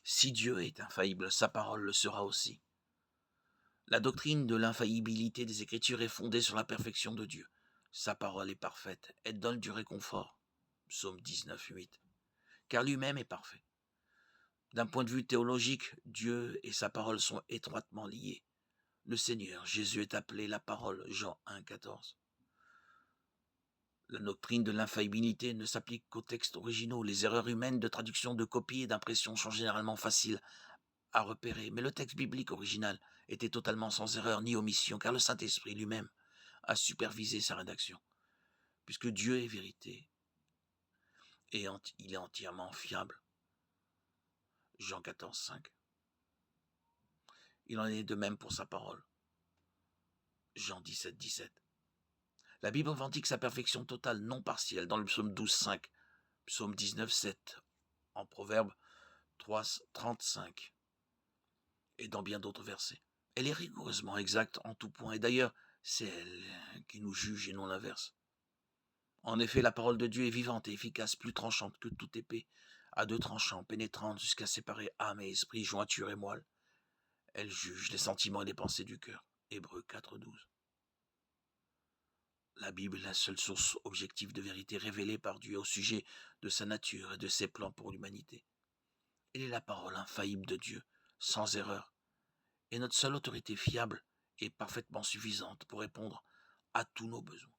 Si Dieu est infaillible, sa parole le sera aussi. La doctrine de l'infaillibilité des Écritures est fondée sur la perfection de Dieu. Sa parole est parfaite, elle donne du réconfort. Psaume 19, 8. Car lui-même est parfait. D'un point de vue théologique, Dieu et sa parole sont étroitement liés. Le Seigneur Jésus est appelé la parole, Jean 1, 14. La doctrine de l'infaillibilité ne s'applique qu'aux textes originaux. Les erreurs humaines de traduction, de copie et d'impression sont généralement faciles à repérer, mais le texte biblique original était totalement sans erreur ni omission, car le Saint-Esprit lui-même a supervisé sa rédaction. Puisque Dieu est vérité et il est entièrement fiable. Jean 14, 5. Il en est de même pour sa parole. Jean 17, 17. La Bible revendique sa perfection totale, non partielle, dans le psaume 12, 5, psaume 19, 7, en Proverbe 3, 35, et dans bien d'autres versets. Elle est rigoureusement exacte en tout point, et d'ailleurs, c'est elle qui nous juge et non l'inverse. En effet, la parole de Dieu est vivante et efficace, plus tranchante que toute épée, à deux tranchants, pénétrante jusqu'à séparer âme et esprit, jointure et moelle. Elle juge les sentiments et les pensées du cœur. Hébreux 4, 12. La Bible est la seule source objective de vérité révélée par Dieu au sujet de sa nature et de ses plans pour l'humanité. Elle est la parole infaillible de Dieu, sans erreur, et notre seule autorité fiable et parfaitement suffisante pour répondre à tous nos besoins.